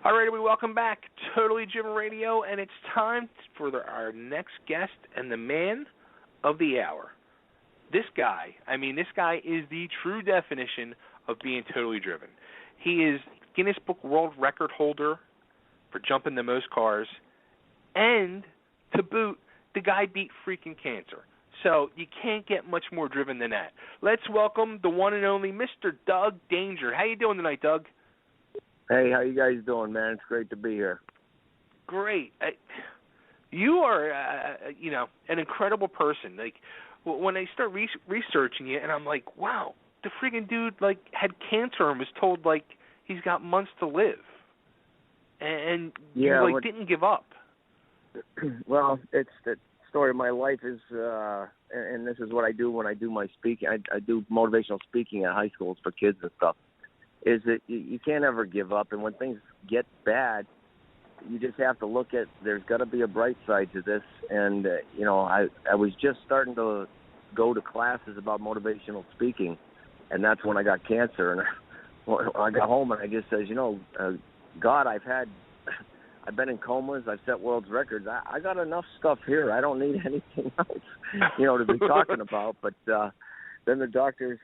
All right, we welcome back Totally Driven Radio, and it's time for our next guest and the man of the hour. This guy is the true definition of being totally driven. He is Guinness Book World Record holder for jumping the most cars, and to boot, the guy beat freaking cancer. So you can't get much more driven than that. Let's welcome the one and only Mr. Doug Danger. How you doing tonight, Doug? Hey, how you guys doing, man? It's great to be here. Great. You are, an incredible person. Like, when I start researching you, and I'm like, wow, the freaking dude, had cancer and was told, he's got months to live. And you, didn't give up. Well, it's the story of my life is, and this is what I do when I do my speaking. I do motivational speaking at high schools for kids and stuff, is that you can't ever give up. And when things get bad, you just have to look at, there's got to be a bright side to this. And, I was just starting to go to classes about motivational speaking, and that's when I got cancer. And I got home and I just says, God, I've been in comas. I've set world's records. I got enough stuff here. I don't need anything else, to be talking about. But then the doctors,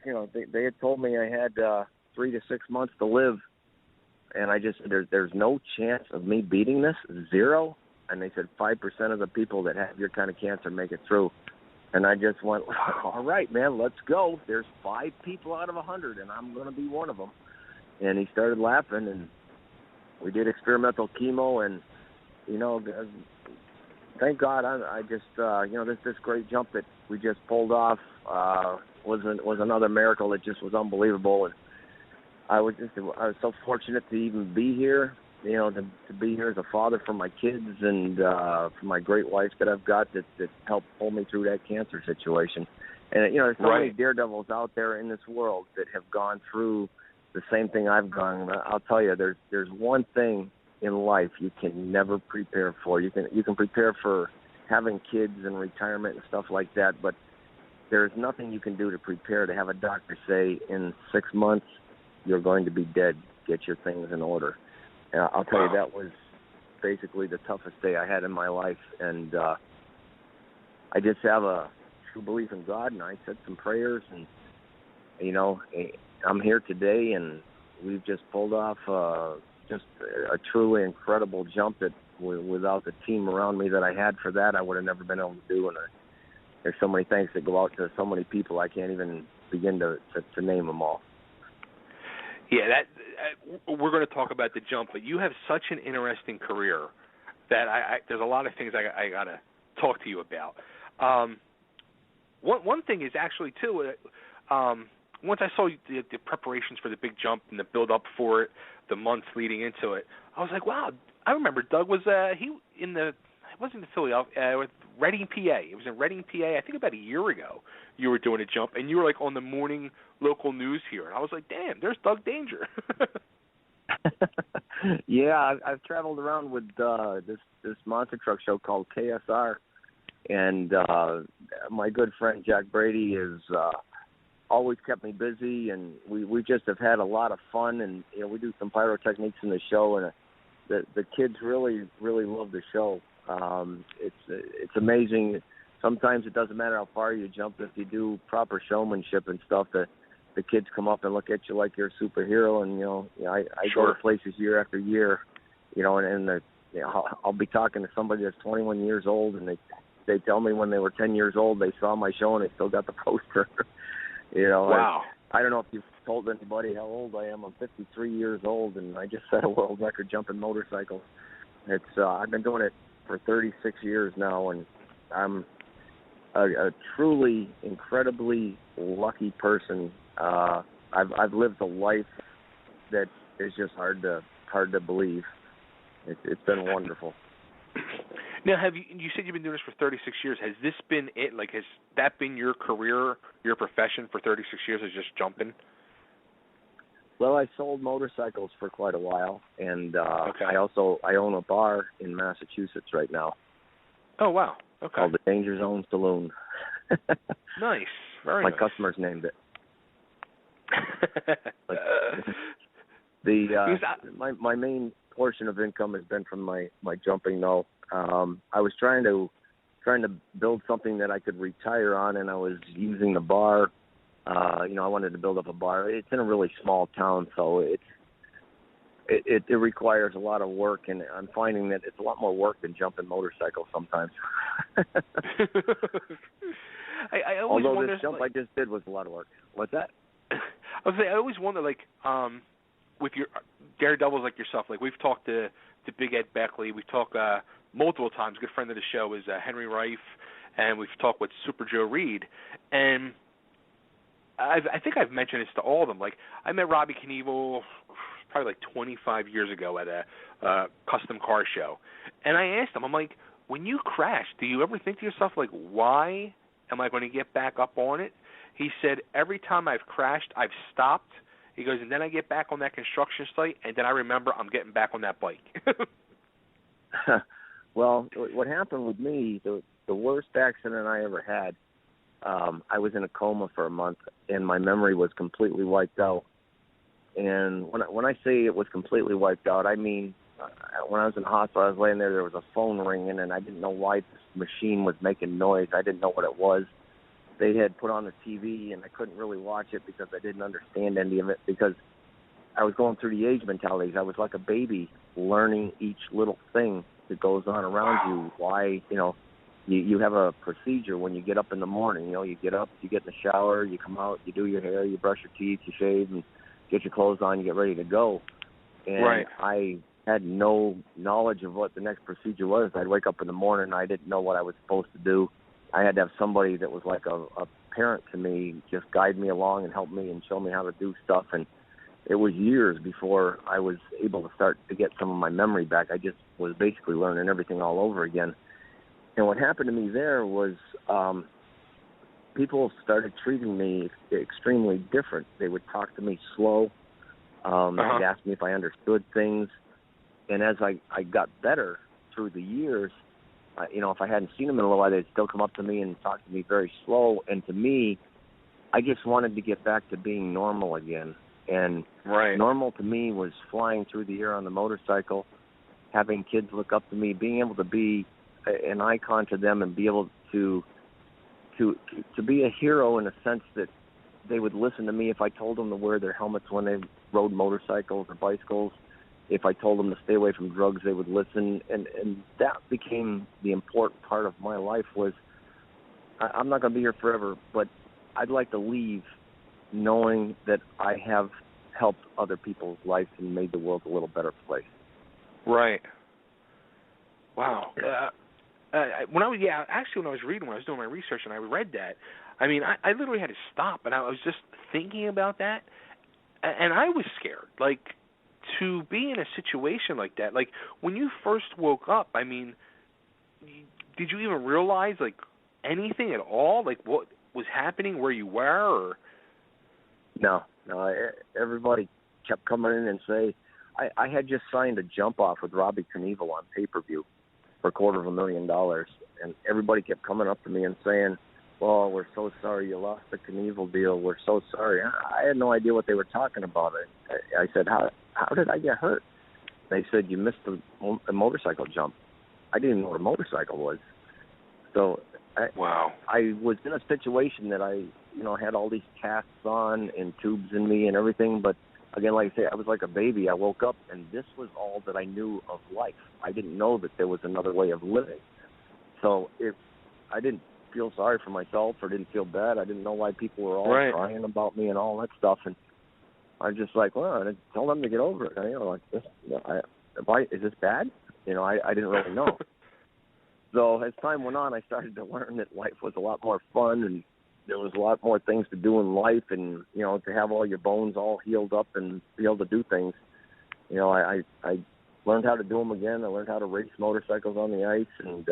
they had told me I had 3 to 6 months to live. And I just, there's no chance of me beating this, 0. And they said 5% of the people that have your kind of cancer make it through. And I just went, all right, man, let's go. There's 5 people out of 100, and I'm going to be one of them. And he started laughing, and we did experimental chemo, and, thank God I just, this great jump that we just pulled off was another miracle. It just was unbelievable. And I was so fortunate to even be here, to be here as a father for my kids and for my great wife that I've got that helped pull me through that cancer situation. And, there's so many daredevils out there in this world that have gone through the same thing I've gone. I'll tell you, there's one thing in life you can never prepare for. You can prepare for having kids and retirement and stuff like that, but there's nothing you can do to prepare to have a doctor say in 6 months you're going to be dead. Get your things in order. And I'll tell you, that was basically the toughest day I had in my life. And I just have a true belief in God, and I said some prayers, and, I'm here today, and we've just pulled off just a truly incredible jump that without the team around me that I had for that, I would have never been able to do. And there's so many thanks that go out to so many people, I can't even begin to name them all. Yeah, we're going to talk about the jump, but you have such an interesting career that there's a lot of things I got to talk to you about. One thing is actually, too, once I saw the preparations for the big jump and the build-up for it, the months leading into it, I was like, wow, I remember Doug was it wasn't in Philadelphia, with Reading, PA. It was in Reading, PA, I think about a year ago you were doing a jump, and you were on the morning local news here. And I was like, damn, there's Doug Danger. Yeah, I've traveled around with this monster truck show called KSR, and my good friend Jack Brady has always kept me busy, and we just have had a lot of fun, and we do some pyrotechnics in the show, and the kids really, really love the show. It's amazing. Sometimes it doesn't matter how far you jump. If you do proper showmanship and stuff, the kids come up and look at you like you're a superhero. And I go to places year after year, and I'll be talking to somebody that's 21 years old, and they tell me when they were 10 years old they saw my show and they still got the poster. Wow. I don't know if you've told anybody how old I am. I'm 53 years old, and I just set a world record jumping motorcycles. I've been doing it for 36 years now, and I'm a truly incredibly lucky person. I've lived a life that is just hard to believe. It's been wonderful. Now, you said you've been doing this for 36 years. Has this been it? Has that been your career, your profession for 36 years, is just jumping? Well, I sold motorcycles for quite a while, and okay. I own a bar in Massachusetts right now. Oh, wow. Okay. Called the Danger Zone Saloon. Nice. Very My nice. customers named it. My main portion of income has been from my jumping though. I was trying to build something that I could retire on, and I was using the bar. I wanted to build up a bar. It's in a really small town, so it requires a lot of work, and I'm finding that it's a lot more work than jumping motorcycles sometimes. I always Although wonder, this jump I just did was a lot of work. What's that? I always wonder, with your daredevils like yourself, like we've talked to Big Ed Beckley, we've talked multiple times. A good friend of the show is Henry Reif, and we've talked with Super Joe Reed, and I think I've mentioned this to all of them. Like I met Robbie Knievel probably like 25 years ago at a custom car show, and I asked him, I'm like, when you crash, do you ever think to yourself, like, why am I going to get back up on it? He said, every time I've crashed, I've stopped. He goes, and then I get back on that construction site, and then I remember I'm getting back on that bike. Well, what happened with me, the worst accident I ever had, I was in a coma for a month, and my memory was completely wiped out. And when I say it was completely wiped out, I mean when I was in the hospital, I was laying there was a phone ringing, and I didn't know why this machine was making noise. I didn't know what it was. They had put on the TV, and I couldn't really watch it because I didn't understand any of it, because I was going through the age mentalities. I was like a baby learning each little thing that goes on around you. Why, you have a procedure when you get up in the morning. You get up, you get in the shower, you come out, you do your hair, you brush your teeth, you shave, and get your clothes on, you get ready to go. And right. I had no knowledge of what the next procedure was. I'd wake up in the morning, I didn't know what I was supposed to do. I had to have somebody that was like a parent to me just guide me along and help me and show me how to do stuff. And it was years before I was able to start to get some of my memory back. I just was basically learning everything all over again. And what happened to me there was people started treating me extremely different. They would talk to me slow. They'd ask me if I understood things. And as I got better through the years, if I hadn't seen them in a little while, they'd still come up to me and talk to me very slow. And to me, I just wanted to get back to being normal again. And normal to me was flying through the air on the motorcycle, having kids look up to me, being able to be an icon to them and be able to be a hero in a sense that they would listen to me if I told them to wear their helmets when they rode motorcycles or bicycles. If I told them to stay away from drugs, they would listen. And that became the important part of my life was I'm not going to be here forever, but I'd like to leave knowing that I have helped other people's lives and made the world a little better place. Right. Wow. When I was reading, when I was doing my research and I read that, I mean, I literally had to stop, and I was just thinking about that, and I was scared. Like, to be in a situation like that, like, when you first woke up, I mean, did you even realize, like, anything at all? Like, what was happening, where you were, or? No. Everybody kept coming in and say, I had just signed a jump off with Robbie Knievel on pay-per-view for $250,000, and everybody kept coming up to me and saying, "Oh, we're so sorry you lost the Knievel deal. We're so sorry." I had no idea what they were talking about. I said, how did I get hurt? They said, "You missed a motorcycle jump." I didn't even know what a motorcycle was. So I was in a situation that I had all these casts on and tubes in me and everything, but again, like I say, I was like a baby. I woke up, and this was all that I knew of life. I didn't know that there was another way of living. So I didn't feel sorry for myself or didn't feel bad. I didn't know why people were all crying about me and all that stuff. And I was just like, well, tell them to get over it. Is this bad? I didn't really know. So as time went on, I started to learn that life was a lot more fun, and there was a lot more things to do in life, and to have all your bones all healed up and be able to do things. I learned how to do them again. I learned how to race motorcycles on the ice, and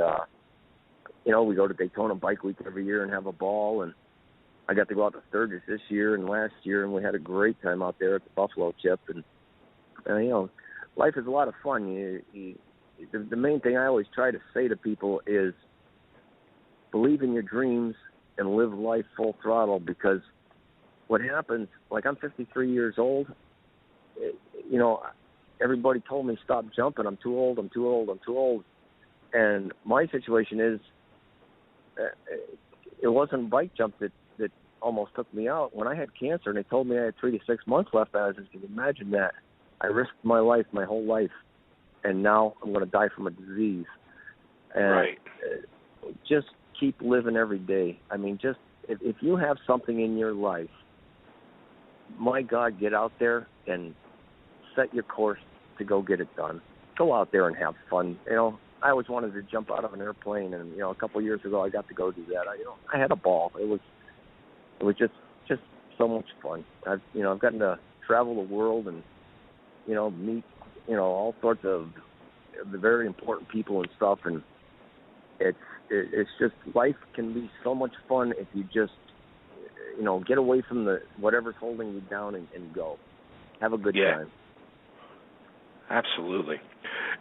we go to Daytona Bike Week every year and have a ball. And I got to go out to Sturgis this year and last year, and we had a great time out there at the Buffalo Chip. And life is a lot of fun. The main thing I always try to say to people is believe in your dreams and live life full throttle, because what happens, like I'm 53 years old, you know, everybody told me stop jumping. I'm too old. I'm too old. I'm too old. And my situation is, it wasn't bike jump that almost took me out. When I had cancer and they told me I had 3 to 6 months left, I was just going to imagine that. I risked my life, my whole life, and now I'm going to die from a disease. And right. Just keep living every day. I mean, just if you have something in your life, my God, get out there and set your course to go get it done. Go out there and have fun. You know, I always wanted to jump out of an airplane, and a couple of years ago I got to go do that. I had a ball. It was just so much fun. I've gotten to travel the world and meet all sorts of the very important people and stuff, and it's just, life can be so much fun if you just get away from whatever's holding you down and go. Have a good time. Absolutely.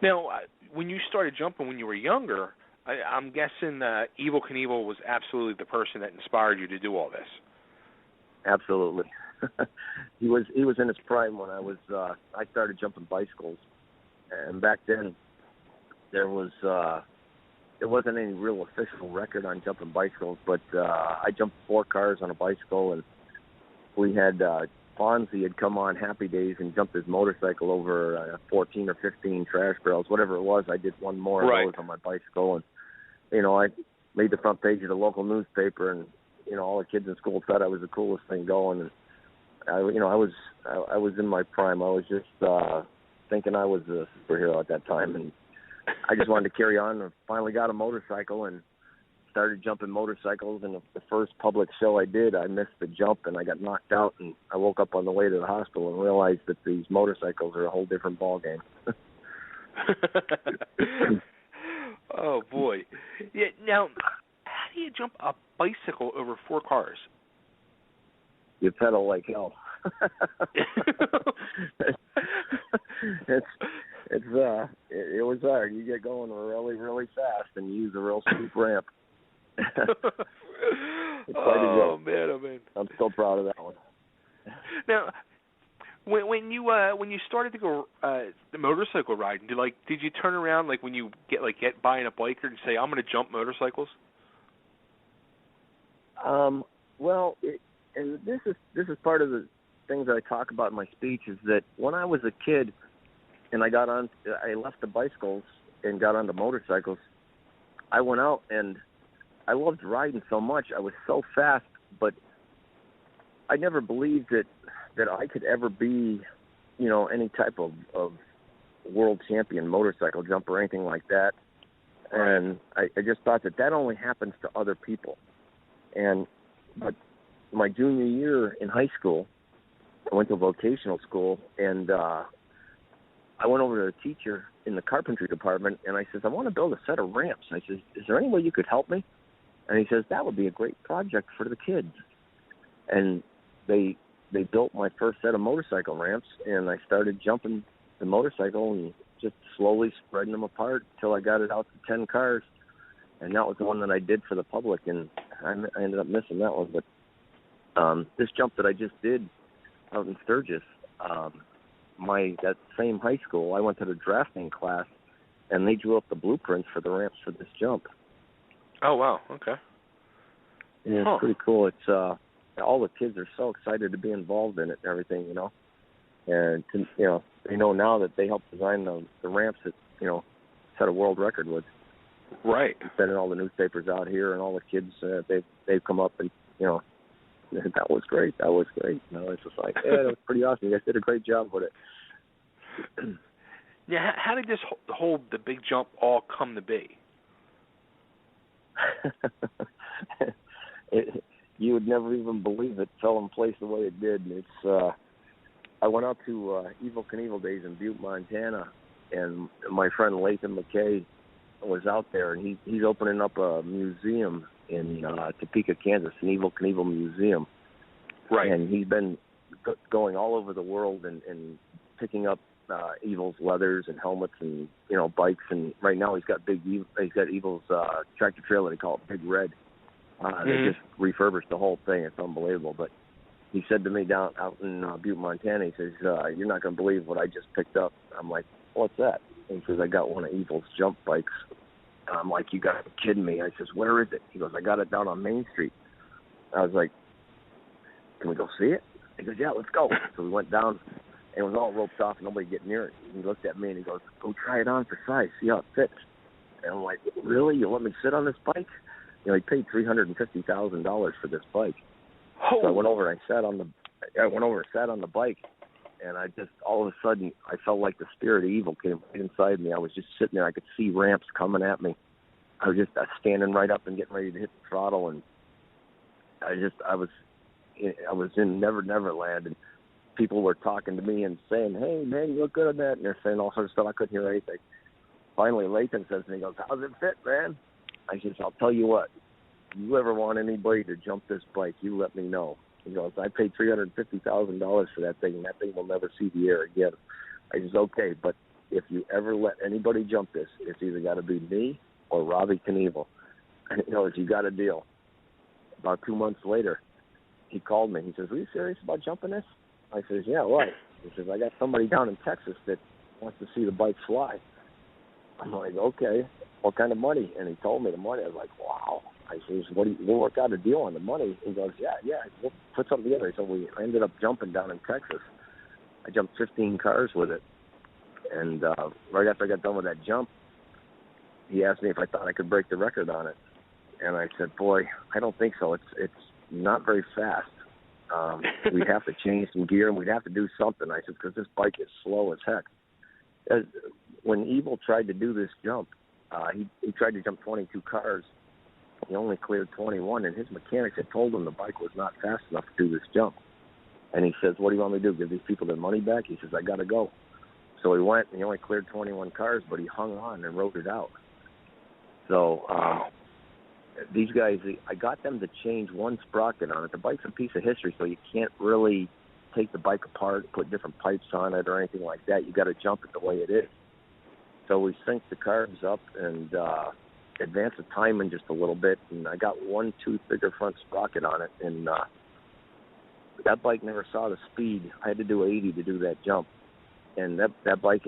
Now, when you started jumping when you were younger, I'm guessing Evel Knievel was absolutely the person that inspired you to do all this. Absolutely. He was in his prime when I started jumping bicycles, and back then there wasn't any real official record on jumping bicycles, but I jumped 4 cars on a bicycle, and we had Fonzie had come on Happy Days and jumped his motorcycle over 14 or 15 trash barrels, whatever it was. I did one more of those on my bicycle, and I made the front page of the local newspaper, and all the kids in school thought I was the coolest thing going. And I was in my prime. I was just thinking I was a superhero at that time, and I just wanted to carry on. And finally got a motorcycle and started jumping motorcycles. And the first public show I did, I missed the jump and I got knocked out. And I woke up on the way to the hospital and realized that these motorcycles are a whole different ball game. Oh boy! Yeah. Now, how do you jump a bicycle over 4 cars? You pedal like hell. It was hard. You get going really, really fast, and you use a real steep ramp. Oh man! I'm still proud of that one. Now, when you started to go the motorcycle riding, did you turn around when you get buying a bike and say, I'm going to jump motorcycles? Well, and this is part of the things that I talk about in my speech, is that when I was a kid and I left the bicycles and got onto motorcycles, I went out and I loved riding so much. I was so fast, but I never believed that I could ever be, any type of world champion motorcycle jumper or anything like that. And I just thought that only happens to other people. But my junior year in high school, I went to vocational school, and I went over to the teacher in the carpentry department, and I says, I want to build a set of ramps. I says, is there any way you could help me? And he says, that would be a great project for the kids. And they built my first set of motorcycle ramps, and I started jumping the motorcycle and just slowly spreading them apart until I got it out to 10 cars. And that was the one that I did for the public, and I ended up missing that one. But this jump that I just did out in Sturgis, that same high school, I went to the drafting class, and they drew up the blueprints for the ramps for this jump. Oh, wow. Okay. Yeah, it's pretty cool. It's all the kids are so excited to be involved in it and everything, And, they know now that they helped design the ramps that, set a world record with. Right. Sending all the newspapers out here, and all the kids, they've come up and, that was great. That was great. It's just like, yeah, that was pretty awesome. You guys did a great job with it. Yeah, how did this whole the big jump all come to be? You would never even believe it fell in place the way it did. It's I went out to Evel Knievel days in Butte, Montana, and my friend Latham McKay was out there, and he's opening up a museum in Topeka, Kansas, an Evel Knievel museum. Right. And he's been going all over the world and picking up Evel's leathers and helmets and bikes, and right now he's got Evel's tractor trailer. They call it Big Red. They just refurbished the whole thing. It's unbelievable. But he said to me down out in Butte, Montana, he says, "You're not going to believe what I just picked up." I'm like, "What's that?" He says, "I got one of Evel's jump bikes." And I'm like, "You got to be kidding me." I says, "Where is it?" He goes, "I got it down on Main Street." I was like, "Can we go see it?" He goes, "Yeah, let's go." So we went down, and it was all roped off, nobody get near it. He looked at me and he goes, "Go try it on for size, see how it fits." And I'm like, "Really? You let me sit on this bike?" He paid $350,000 for this bike. So I went over and sat on the bike, and I just, all of a sudden, I felt like the spirit of evil came right inside me. I was just sitting there. I could see ramps coming at me. I was standing right up and getting ready to hit the throttle, and I was in Never Land, and people were talking to me and saying, "Hey, man, you look good on that," and they're saying all sorts of stuff. I couldn't hear anything. Finally, Lathan says to me, he goes, "How's it fit, man?" I says, "I'll tell you what. If you ever want anybody to jump this bike, you let me know." He goes, "I paid $350,000 for that thing, and that thing will never see the air again." I says, "Okay, but if you ever let anybody jump this, it's either got to be me or Robbie Knievel." And he goes, "You got a deal." About 2 months later, he called me. He says, "Are you serious about jumping this?" I says, "Yeah, why?" He says, "I got somebody down in Texas that wants to see the bike fly." I'm like, "Okay, what kind of money?" And he told me the money. I was like, "Wow." I says, "We'll work out a deal on the money." He goes, yeah, we'll put something together." So we ended up jumping down in Texas. I jumped 15 cars with it. And right after I got done with that jump, he asked me if I thought I could break the record on it. And I said, "Boy, I don't think so. It's not very fast. We'd have to change some gear, and we'd have to do something." I said, "Because this bike is slow as heck." When Evel tried to do this jump, he tried to jump 22 cars. He only cleared 21, and his mechanics had told him the bike was not fast enough to do this jump. And he says, "What do you want me to do, give these people their money back?" He says, "I got to go." So he went, and he only cleared 21 cars, but he hung on and rode it out. So these guys, I got them to change one sprocket on it. The bike's a piece of history, so you can't really take the bike apart, put different pipes on it or anything like that. You got to jump it the way it is. So we synced the carbs up and advanced the timing just a little bit, and I got 1 tooth bigger front sprocket on it, and that bike never saw the speed. I had to do 80 to do that jump, and that bike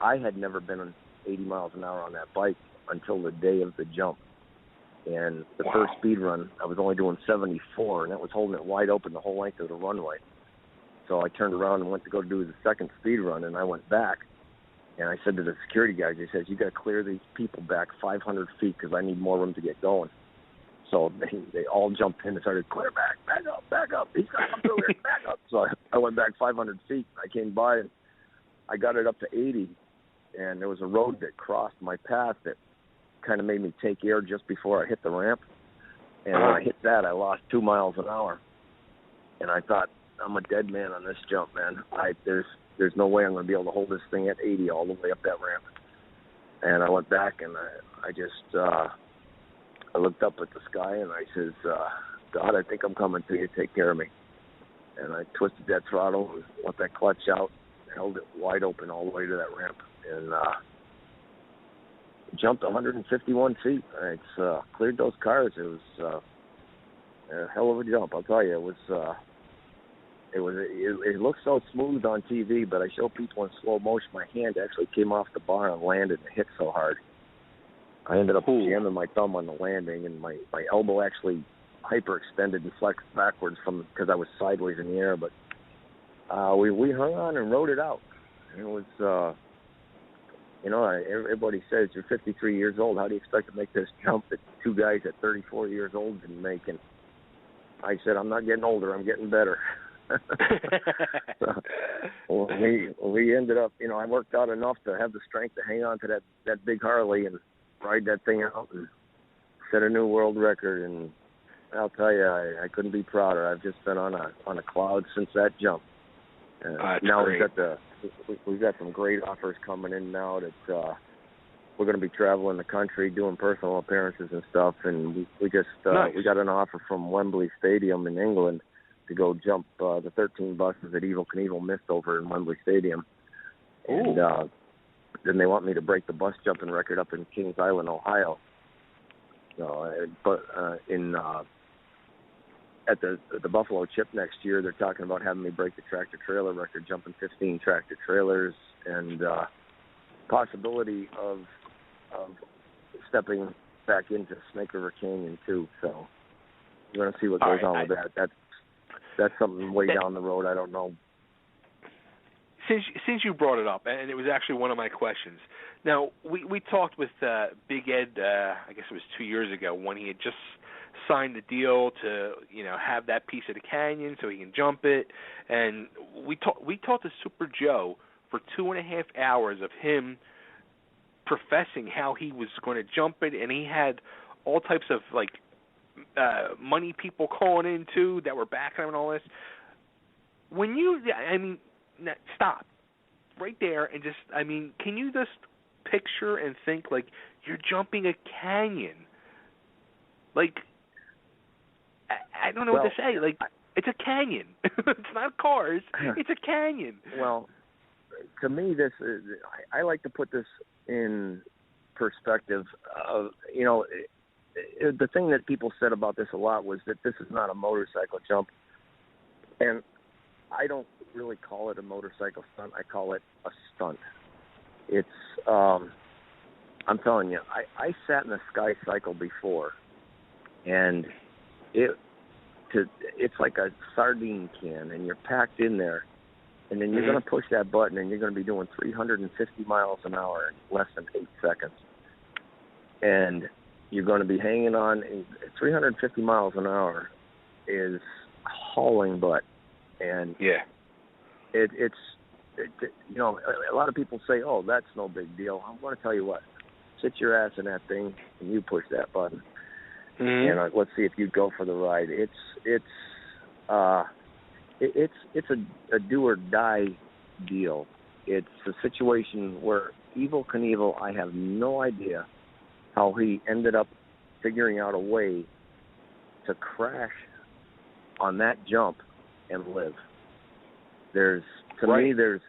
I had never been on 80 miles an hour on that bike until the day of the jump. And the first speed run, I was only doing 74, and that was holding it wide open the whole length of the runway. So I turned around and went to go do the second speed run, and I went back. And I said to the security guys, he says, "You got to clear these people back 500 feet because I need more room to get going." So they all jumped in and started, "Clear back up. He's got to come through here, back up." So I went back 500 feet. I came by, and I got it up to 80, and there was a road that crossed my path that kind of made me take air just before I hit the ramp. And when I hit that, I lost 2 miles an hour. And I thought, I'm a dead man on this jump, man. There's no way I'm going to be able to hold this thing at 80 all the way up that ramp. And I went back, and I looked up at the sky, and I says, "God, I think I'm coming to you. Take care of me." And I twisted that throttle and let that clutch out, held it wide open all the way to that ramp, and jumped 151 feet. It's cleared those cars. It was a hell of a jump, I'll tell you. It looks so smooth on TV, but I show people in slow motion. My hand actually came off the bar and landed and hit so hard. I ended up jamming my thumb on the landing, and my elbow actually hyperextended and flexed backwards because I was sideways in the air. But we hung on and rode it out. And it was, everybody says you're 53 years old. How do you expect to make this jump that two guys at 34 years old didn't make? And I said, "I'm not getting older. I'm getting better." So, we ended up, I worked out enough to have the strength to hang on to that big Harley and ride that thing out and set a new world record. And I'll tell you, I couldn't be prouder. I've just been on a cloud since that jump. Now great. we've got some great offers coming in now that we're going to be traveling the country, doing personal appearances and stuff. And we got an offer from Wembley Stadium in England to go jump the 13 buses that Evel Knievel missed over in Wembley Stadium. And then they want me to break the bus jumping record up in Kings Island, Ohio. So, but in at the Buffalo Chip next year, they're talking about having me break the tractor trailer record, jumping 15 tractor trailers, and possibility of stepping back into Snake River Canyon too. So we're going to see what goes on with that. That's something way down the road. I don't know. Since you brought it up, and it was actually one of my questions. Now, we talked with Big Ed, I guess it was 2 years ago, when he had just signed the deal to, have that piece of the canyon so he can jump it. And we talked to Super Joe for 2.5 hours of him professing how he was going to jump it, and he had all types of, money people calling in, too, that were backing him and all this. When stop right there and just, can you just picture and think you're jumping a canyon? I don't know what to say. It's a canyon. It's not cars. It's a canyon. Well, to me, I like to put this in perspective of, the thing that people said about this a lot was that this is not a motorcycle jump. And I don't really call it a motorcycle stunt. I call it a stunt. It's, I'm telling you, I sat in a Sky Cycle before, and it's like a sardine can, and you're packed in there, and then you're going to push that button, and you're going to be doing 350 miles an hour in less than 8 seconds. And you're going to be hanging on. 350 miles an hour is hauling butt. And it's a lot of people say, oh, that's no big deal. I'm going to tell you what. Sit your ass in that thing, and you push that button. And let's see if you go for the ride. It's a do or die deal. It's a situation where Evel Knievel, I have no idea how he ended up figuring out a way to crash on that jump and live. To me, there's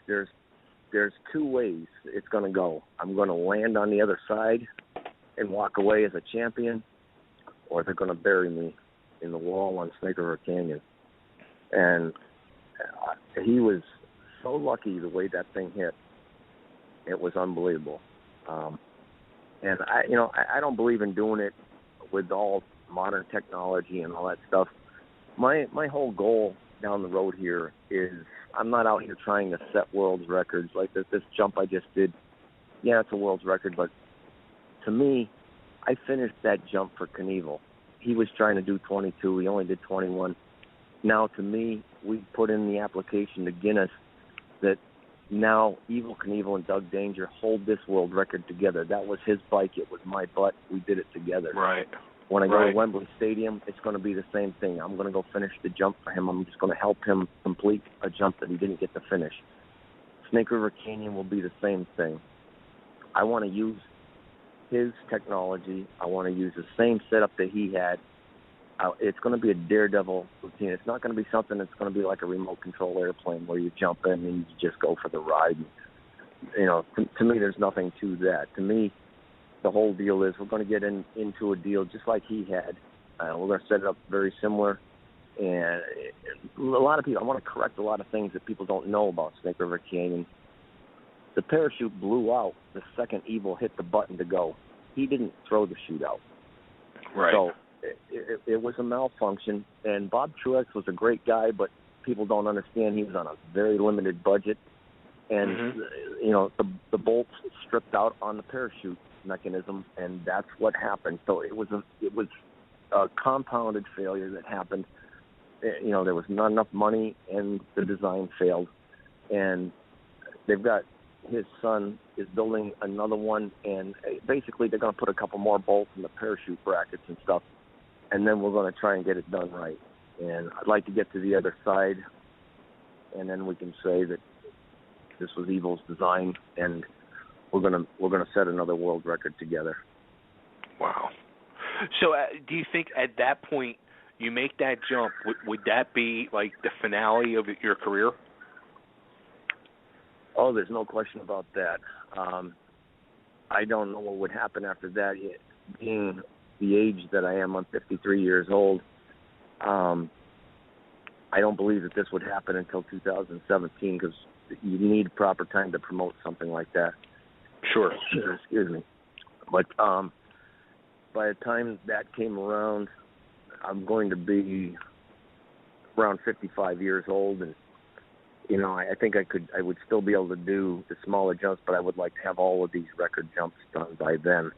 two ways it's going to go. I'm going to land on the other side and walk away as a champion, or they're going to bury me in the wall on Snake River Canyon. And he was so lucky the way that thing hit. It was unbelievable. And I don't believe in doing it with all modern technology and all that stuff. My whole goal down the road here is I'm not out here trying to set world records like this jump I just did. Yeah, it's a world's record, but to me, I finished that jump for Knievel. He was trying to do 22. He only did 21. Now, to me, we put in the application to Guinness that now Evel Knievel and Doug Danger hold this world record together. That was his bike. It was my butt. We did it together. Right. When I go to Wembley Stadium, it's going to be the same thing. I'm going to go finish the jump for him. I'm just going to help him complete a jump that he didn't get to finish. Snake River Canyon will be the same thing. I want to use his technology. I want to use the same setup that he had. It's going to be a Daredevil routine. It's not going to be something that's going to be like a remote control airplane where you jump in and you just go for the ride. To me, there's nothing to that. To me, the whole deal is we're going to get into a deal just like he had. We're going to set it up very similar. And a lot of people, I want to correct a lot of things that people don't know about Snake River Canyon. The parachute blew out the second Evel hit the button to go. He didn't throw the chute out. Right. So it was a malfunction. And Bob Truex was a great guy, but people don't understand he was on a very limited budget. And, the bolts stripped out on the parachute mechanism, and that's what happened. So it was a compounded failure that happened. There was not enough money, and the design failed. And they've got his son is building another one, and basically they're going to put a couple more bolts in the parachute brackets and stuff, and then we're going to try and get it done right. And I'd like to get to the other side, and then we can say that this was Evel's design, and we're gonna set another world record together. Wow. So do you think at that point you make that jump, would that be like the finale of your career? Oh, there's no question about that. I don't know what would happen after that. Being the age that I am, I'm 53 years old. I don't believe that this would happen until 2017 because you need proper time to promote something like that. Sure. Excuse me. But by the time that came around, I'm going to be around 55 years old, and I think I would still be able to do the smaller jumps, but I would like to have all of these record jumps done by then,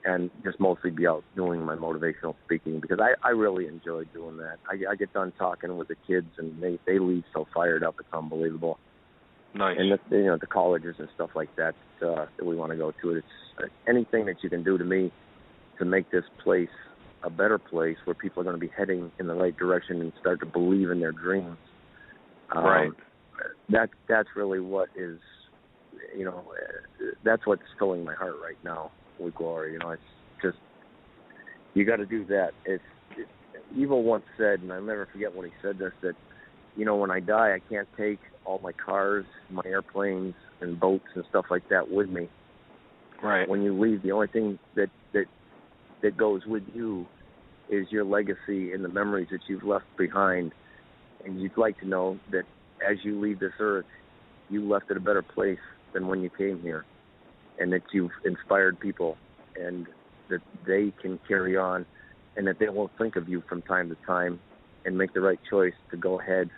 and just mostly be out doing my motivational speaking because I really enjoy doing that. I get done talking with the kids, and they leave so fired up, it's unbelievable. Nice. And the colleges and stuff like that that we want to go to. It's anything that you can do to me to make this place a better place where people are going to be heading in the right direction and start to believe in their dreams. Right. That's really what is, that's what's filling my heart right now with glory. It's just, you got to do that. Evel once said, and I'll never forget when he said this, that, when I die, I can't take all my cars, my airplanes, and boats and stuff like that with me. Right. When you leave, the only thing that goes with you is your legacy and the memories that you've left behind. And you'd like to know that as you leave this earth, you left it a better place than when you came here, and that you've inspired people, and that they can carry on, and that they won't think of you from time to time and make the right choice to go ahead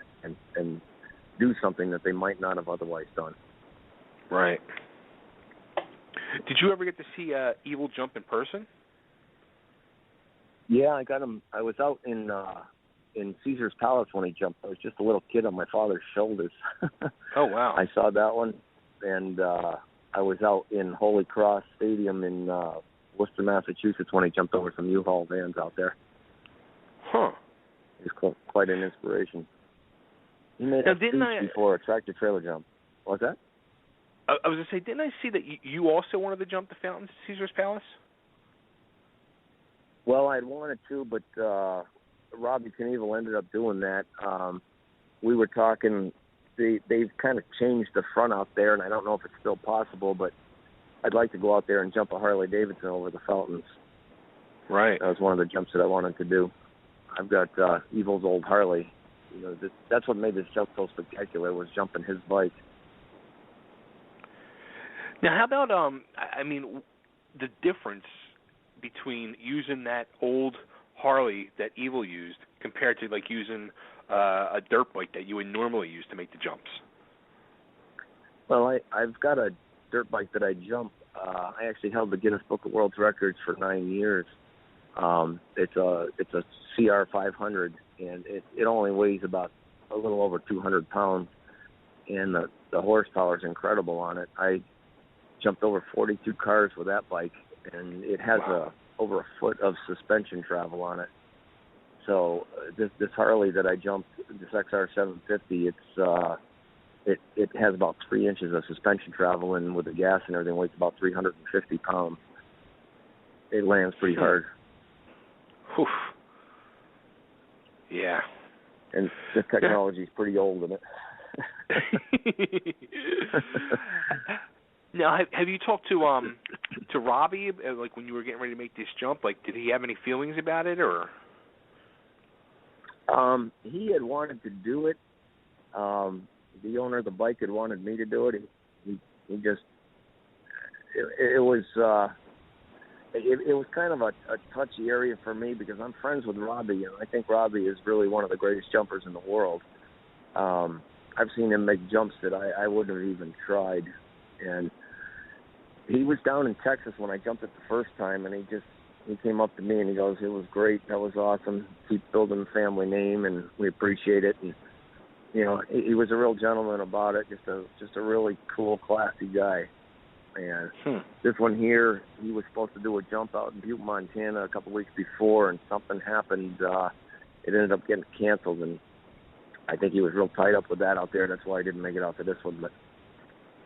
and do something that they might not have otherwise done. Right. Did you ever get to see Evel jump in person? Yeah, I got him. I was out in Caesar's Palace when he jumped. I was just a little kid on my father's shoulders. Oh, wow. I saw that one. And I was out in Holy Cross Stadium in Worcester, Massachusetts when he jumped over some U-Haul vans out there. Huh. He's quite an inspiration. He made a speech before a tractor-trailer jump. What's that? I was going to say, didn't I see that you also wanted to jump the fountains at Caesar's Palace? Well, I'd wanted to, but Evel Knievel ended up doing that. We were talking, they've kind of changed the front out there, and I don't know if it's still possible, but I'd like to go out there and jump a Harley Davidson over the fountains. Right. That was one of the jumps that I wanted to do. I've got Evel's old Harley. That's what made this jump so spectacular, was jumping his bike. Now, how about, the difference between using that old Harley that Evel used compared to, using a dirt bike that you would normally use to make the jumps? Well, I've got a dirt bike that I jump. I actually held the Guinness Book of World Records for 9 years. It's a CR 500, and it only weighs about a little over 200 pounds, and the horsepower is incredible on it. I jumped over 42 cars with that bike, and it has over a foot of suspension travel on it. So this Harley that I jumped, this XR 750, it has about 3 inches of suspension travel, and with the gas and everything, weighs about 350 pounds. It lands pretty hard. Oof. Yeah. And the technology is pretty old in it. Now, have you talked to Robbie, when you were getting ready to make this jump? Did he have any feelings about it, or? He had wanted to do it. The owner of the bike had wanted me to do it. He just, it was kind of a touchy area for me because I'm friends with Robbie, and I think Robbie is really one of the greatest jumpers in the world. I've seen him make jumps that I wouldn't have even tried. And he was down in Texas when I jumped it the first time, and he came up to me and he goes, "It was great. That was awesome. Keep building the family name, and we appreciate it." And he was a real gentleman about it. Just a really cool, classy guy. And this one here, he was supposed to do a jump out in Butte, Montana a couple weeks before, and something happened. It ended up getting canceled, and I think he was real tied up with that out there. That's why I didn't make it out to this one. But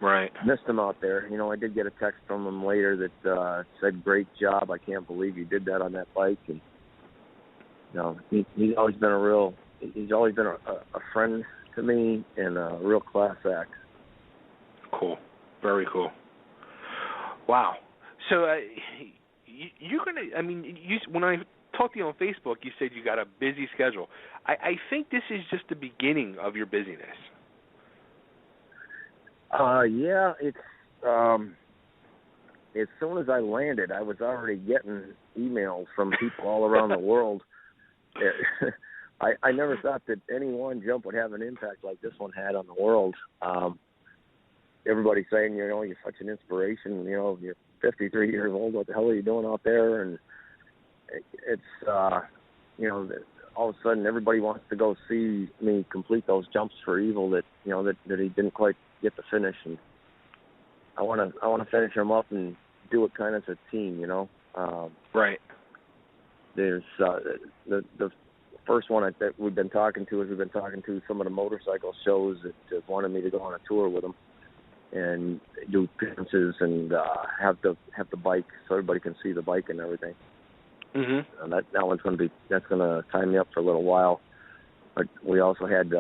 right, missed him out there. I did get a text from him later that said, "Great job. I can't believe you did that on that bike." And he's always been a friend to me and a real class act. Cool, very cool. Wow. So you're gonna. When I talked to you on Facebook, you said you got a busy schedule. I think this is just the beginning of your busyness. Yeah, it's as soon as I landed, I was already getting emails from people all around the world. I never thought that any one jump would have an impact like this one had on the world. Everybody saying, you know, you're such an inspiration. You know, you're 53 years old. What the hell are you doing out there? And it's, you know, all of a sudden everybody wants to go see me complete those jumps for Evel that, you know, that he didn't quite get to finish. And I want to finish them up and do it kind of as a team, you know. Right. There's the first one that we've been talking to some of the motorcycle shows that wanted me to go on a tour with them and do appearances and have the bike so everybody can see the bike and everything. Mm-hmm. And that one's that's gonna tie me up for a little while. But we also had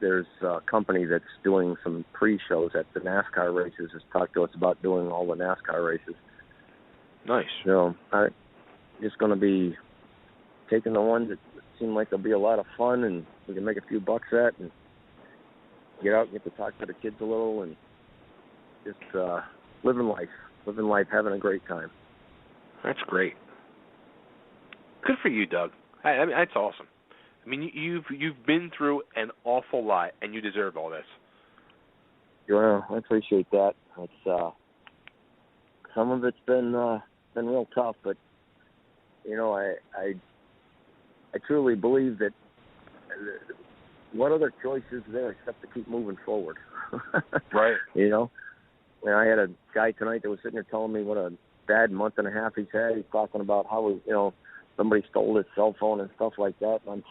there's a company that's doing some pre-shows at the NASCAR races. Has talked to us about doing all the NASCAR races. Nice. So I'm just going to be taking the ones that seem like they'll be a lot of fun and we can make a few bucks at and get out and get to talk to the kids a little and just living life, having a great time. That's great. Good for you, Doug. I mean, that's awesome. I mean, you've been through an awful lot, and you deserve all this. Well, I appreciate that. It's some of it's been real tough, but you know, I truly believe that what other choice is there except to keep moving forward? Right. You know, and I had a guy tonight that was sitting there telling me what a bad month and a half he's had. He's talking about how somebody stole his cell phone and stuff like that. And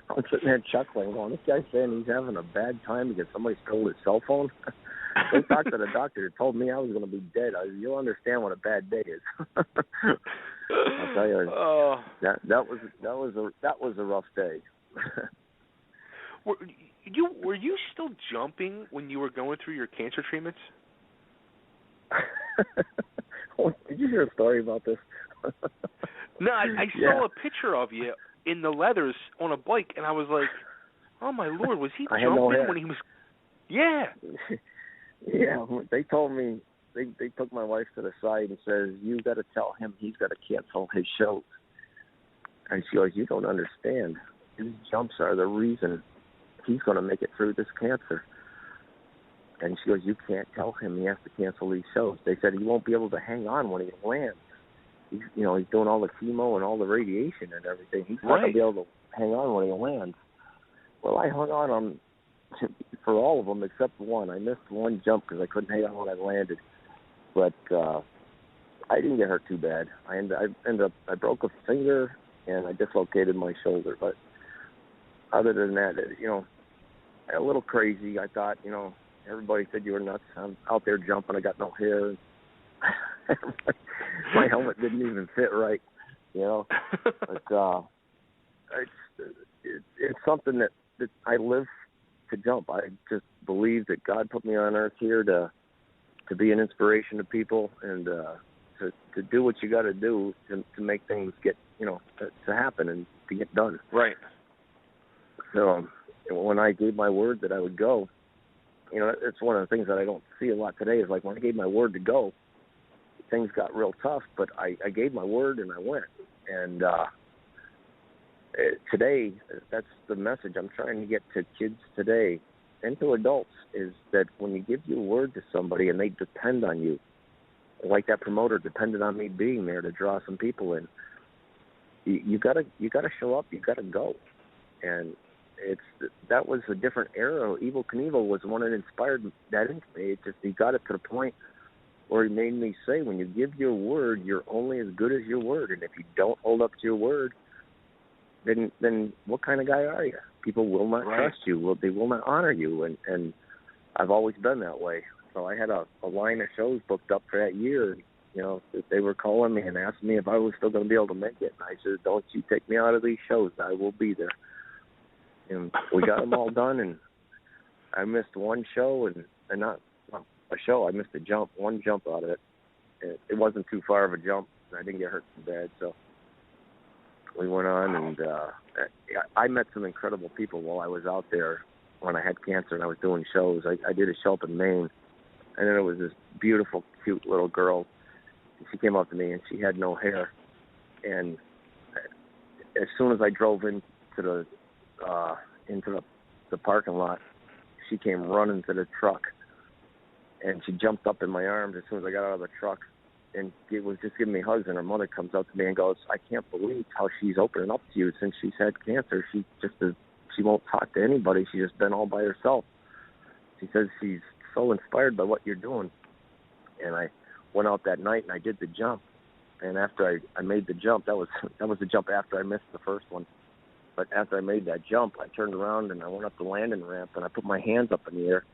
I'm sitting there chuckling, going, this guy's saying he's having a bad time because somebody stole his cell phone. They talked to the doctor that told me I was going to be dead. You'll understand what a bad day is. I'll tell you, that was a rough day. Were you still jumping when you were going through your cancer treatments? Did you hear a story about this? No, I saw a picture of you in the leathers on a bike, and I was like, oh, my Lord, was he jumping when he was... Yeah. Yeah, they told me, they took my wife to the side and says, you got to tell him he's got to cancel his shows. And she goes, you don't understand. These jumps are the reason he's going to make it through this cancer. And she goes, you can't tell him he has to cancel these shows. They said he won't be able to hang on when he lands. He's doing all the chemo and all the radiation and everything. He's not going to be able to hang on when he lands. Well, I hung on for all of them except one. I missed one jump because I couldn't hang on when I landed. But I didn't get hurt too bad. I broke a finger and I dislocated my shoulder. But other than that, a little crazy. I thought, everybody said you were nuts. I'm out there jumping. I got no hair. My helmet didn't even fit right, But it's something that I live to jump. I just believe that God put me on earth here to be an inspiration to people and to do what you got to do to make things get to happen and to get done. Right. So when I gave my word that I would go, it's one of the things that I don't see a lot today is like when I gave my word to go, things got real tough, but I gave my word and I went. And today, that's the message I'm trying to get to kids today and to adults is that when you give your word to somebody and they depend on you, like that promoter depended on me being there to draw some people in, you gotta show up, you gotta go. And that was a different era. Evel Knievel was the one that inspired that into me. It just, he got it to the point where he made me say, when you give your word, you're only as good as your word. And if you don't hold up to your word, then what kind of guy are you? People will not trust you. They will not honor you. And I've always been that way. So I had a line of shows booked up for that year. They were calling me and asking me if I was still going to be able to make it. And I said, don't you take me out of these shows. I will be there. And we got them all done, and I missed one show, and not a show. I missed a jump, one jump out of it. It wasn't too far of a jump, I didn't get hurt too bad. So we went on, and I met some incredible people while I was out there when I had cancer and I was doing shows. I did a show up in Maine, and then it was this beautiful, cute little girl. She came up to me, and she had no hair. And as soon as I drove into the parking lot, she came running to the truck, and she jumped up in my arms as soon as I got out of the truck, and it was just giving me hugs. And her mother comes up to me and goes, "I can't believe how she's opening up to you since she's had cancer. She won't talk to anybody. She's just been all by herself." She says she's so inspired by what you're doing. And I went out that night and I did the jump. And after I made the jump, that was the jump after I missed the first one. But after I made that jump, I turned around and I went up the landing ramp and I put my hands up in the air,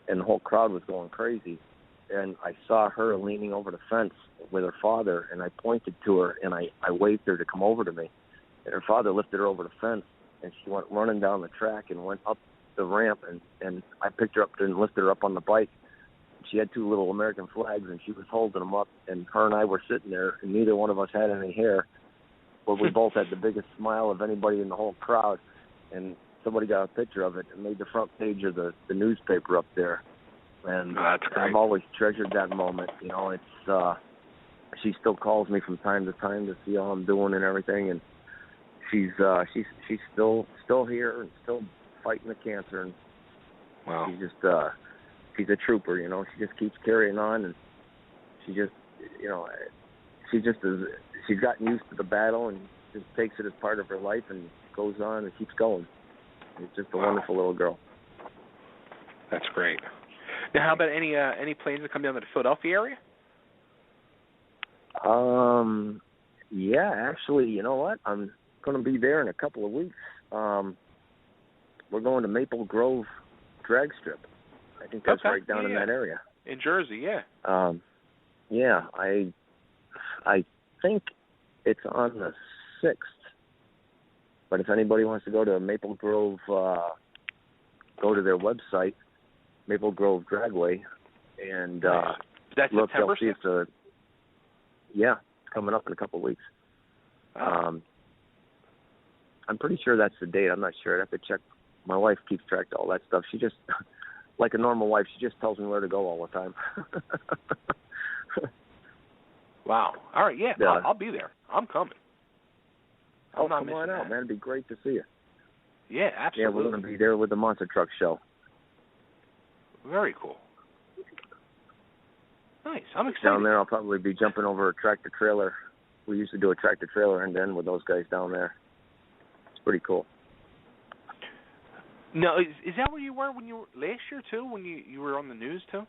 and the whole crowd was going crazy. And I saw her leaning over the fence with her father, and I pointed to her and I waved her to come over to me. And her father lifted her over the fence, and she went running down the track and went up the ramp, and I picked her up and lifted her up on the bike. She had two little American flags, and she was holding them up, and her and I were sitting there, and neither one of us had any hair, but we both had the biggest smile of anybody in the whole crowd. And somebody got a picture of it and made the front page of the newspaper up there. And I've always treasured that moment. You know, it's she still calls me from time to time to see how I'm doing and everything, and she's still here and still fighting the cancer. And wow. She's a trooper, you know. She just keeps carrying on, and she just, you know, she's gotten used to the battle and just takes it as part of her life and goes on and keeps going. It's just a wonderful little girl. That's great. Now, how about any planes that come down to the Philadelphia area? Yeah, actually, you know what? I'm going to be there in a couple of weeks. We're going to Maple Grove Drag Strip. I think that's right down in that area. In Jersey, yeah. Yeah, I think it's on the 6th. But if anybody wants to go to Maple Grove, go to their website, Maple Grove Dragway, and that's look, September they'll see 6th? it's coming up in a couple of weeks. I'm pretty sure that's the date. I'm not sure. I'd have to check. My wife keeps track of all that stuff. She just, like a normal wife, she just tells me where to go all the time. Wow. All right, yeah. I'll be there. I'm coming. Come on out, man. It'd be great to see you. Yeah, absolutely. Yeah, we're going to be there with the Monster Truck Show. Very cool. Nice. I'm excited. Down there, I'll probably be jumping over a tractor trailer. We used to do a tractor trailer end-to-end with those guys down there. It's pretty cool. No, is that where you were when you were last year too? When you were on the news too?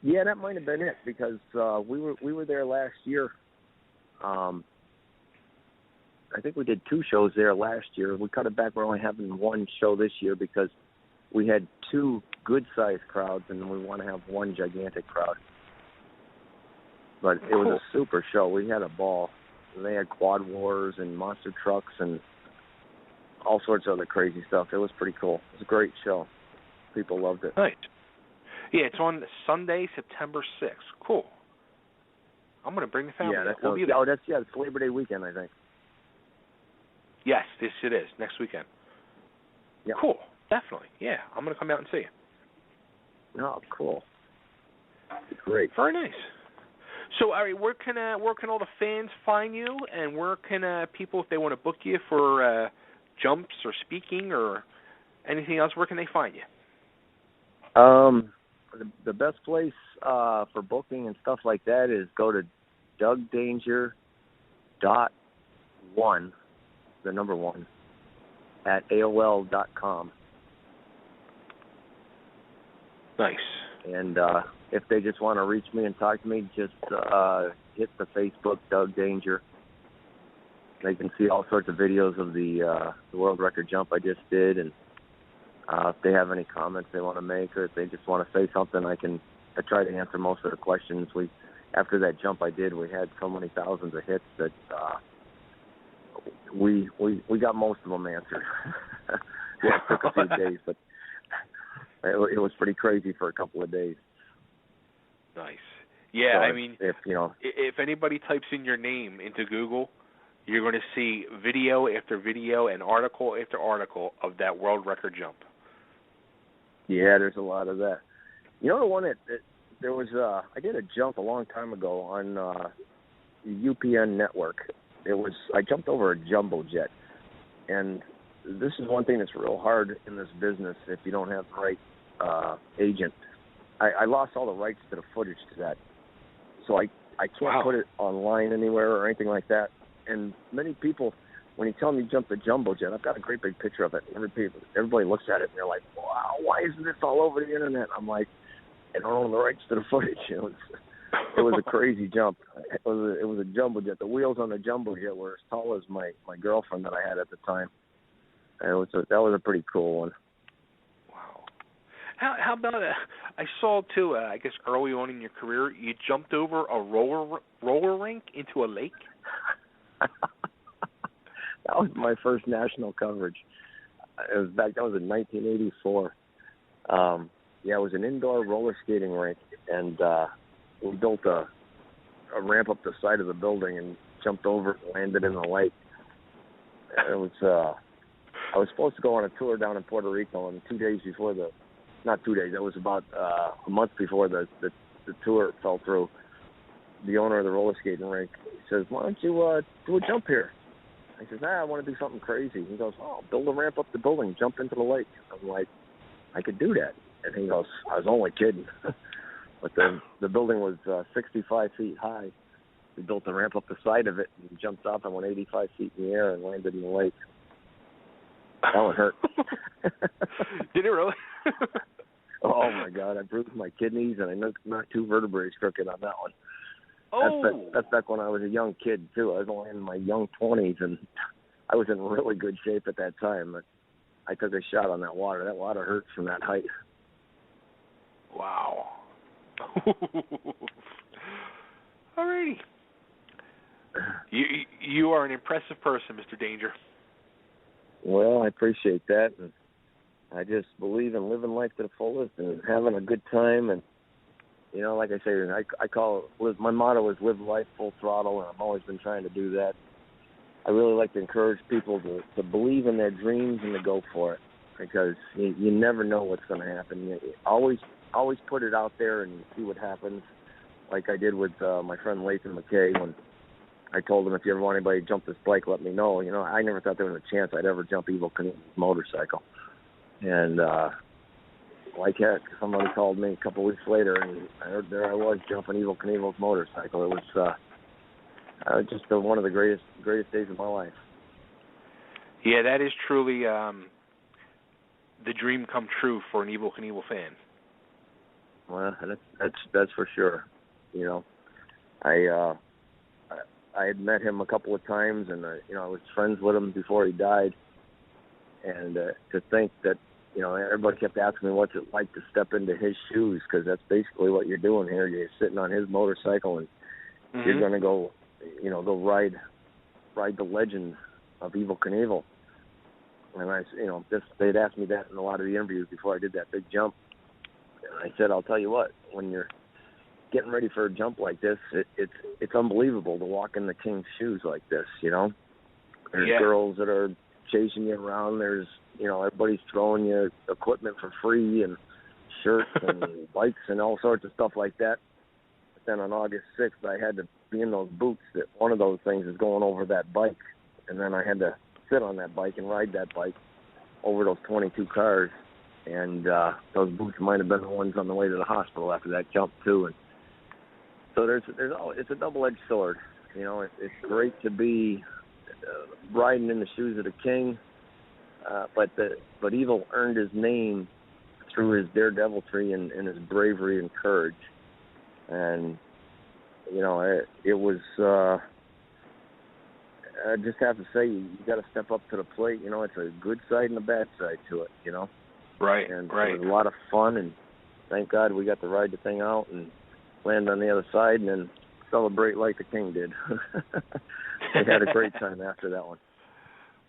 Yeah, that might have been it because we were there last year. I think we did 2 shows there last year. We cut it back. We're only having 1 show this year because we had 2 good-sized crowds, and we want to have 1 gigantic crowd. But it was a super show. We had a ball. They had quad wars and monster trucks and all sorts of other crazy stuff. It was pretty cool. It was a great show. People loved it. Right. Yeah, it's on Sunday, September 6th. Cool. I'm going to bring the family. Yeah, we'll be there. It's Labor Day weekend, I think. Yes, it is. Next weekend. Yeah. Cool. Definitely. Yeah, I'm going to come out and see you. Oh, cool. Great. Very nice. So, all right, where can all the fans find you, and where can people, if they want to book you for jumps or speaking or anything else, where can they find you? The best place for booking and stuff like that is go to DougDanger.1, the number 1, at AOL.com. Nice. And if they just want to reach me and talk to me, just hit the Facebook Doug Danger. They can see all sorts of videos of the world record jump I just did, and if they have any comments they want to make, or if they just want to say something, I try to answer most of the questions. After that jump I did, we had so many thousands of hits that we got most of them answered. Yeah, it took a few days, but it was pretty crazy for a couple of days. Nice. Yeah, So I mean, if anybody types in your name into Google, you're going to see video after video and article after article of that world record jump. Yeah, there's a lot of that. You know the one that there was I did a jump a long time ago on the UPN network. I jumped over a jumbo jet, and this is one thing that's real hard in this business if you don't have the right agent. I lost all the rights to the footage to that, so I can't put it online anywhere or anything like that. And many people, when you tell them you jumped the jumbo jet, I've got a great big picture of it. Everybody looks at it and they're like, "Wow, why isn't this all over the internet?" I'm like, "I don't own the rights to the footage." It was a crazy jump. It was a jumbo jet. The wheels on the jumbo jet were as tall as my girlfriend that I had at the time. And that was a pretty cool one. Wow. How about I saw too. I guess early on in your career, you jumped over a roller rink into a lake. That was my first national coverage. That was in 1984. It was an indoor roller skating rink, and we built a ramp up the side of the building and jumped over it and landed in the lake. It was I was supposed to go on a tour down in Puerto Rico, and 2 days before not 2 days, it was about a month before the tour fell through. The owner of the roller skating rink says, "Why don't you do a jump here?" I says, I want to do something crazy. He goes, build a ramp up the building, jump into the lake. I'm like, I could do that. And he goes, I was only kidding. But the building was 65 feet high. We built a ramp up the side of it and jumped off and went 85 feet in the air and landed in the lake. That one hurt. Did it really? Oh, my God. I bruised my kidneys and I knocked 2 vertebrae crooked on that one. Oh. That's back when I was a young kid, too. I was only in my young 20s, and I was in really good shape at that time. But I took a shot on that water. That water hurts from that height. Wow. All righty. You are an impressive person, Mr. Danger. Well, I appreciate that. And I just believe in living life to the fullest and having a good time. And, like I say, I call it, my motto is live life full throttle, and I've always been trying to do that. I really like to encourage people to believe in their dreams and to go for it, because you never know what's going to happen. You always put it out there and see what happens, like I did with my friend Lathan McKay when I told him, if you ever want anybody to jump this bike, let me know. I never thought there was a chance I'd ever jump Evel Knievel's motorcycle. And like heck, somebody called me a couple weeks later, and there I was jumping Evel Knievel's motorcycle. It was just one of the greatest days of my life. Yeah, that is truly the dream come true for an Evel Knievel fan. Well, that's for sure. I had met him a couple of times, and I was friends with him before he died. And to think that everybody kept asking me what's it like to step into his shoes, because that's basically what you're doing here. You're sitting on his motorcycle, and you're going to go, go ride the legend of Evel Knievel. And they'd asked me that in a lot of the interviews before I did that big jump. And I said, I'll tell you what, when you're getting ready for a jump like this, it's unbelievable to walk in the king's shoes like this. There's girls that are chasing you around. There's everybody's throwing you equipment for free and shirts and bikes and all sorts of stuff like that. But then on August 6th, I had to be in those boots. That one of those things is going over that bike, and then I had to sit on that bike and ride that bike over those 22 cars. And those boots might have been the ones on the way to the hospital after that jump too. And so it's a double-edged sword. It's great to be riding in the shoes of the king, but Evel earned his name through his daredeviltry and his bravery and courage. And it was. I just have to say, you got to step up to the plate. It's a good side and a bad side to it. Right. And right. It was a lot of fun, and thank God we got to ride the thing out and land on the other side, and then celebrate like the king did. We had a great time after that one.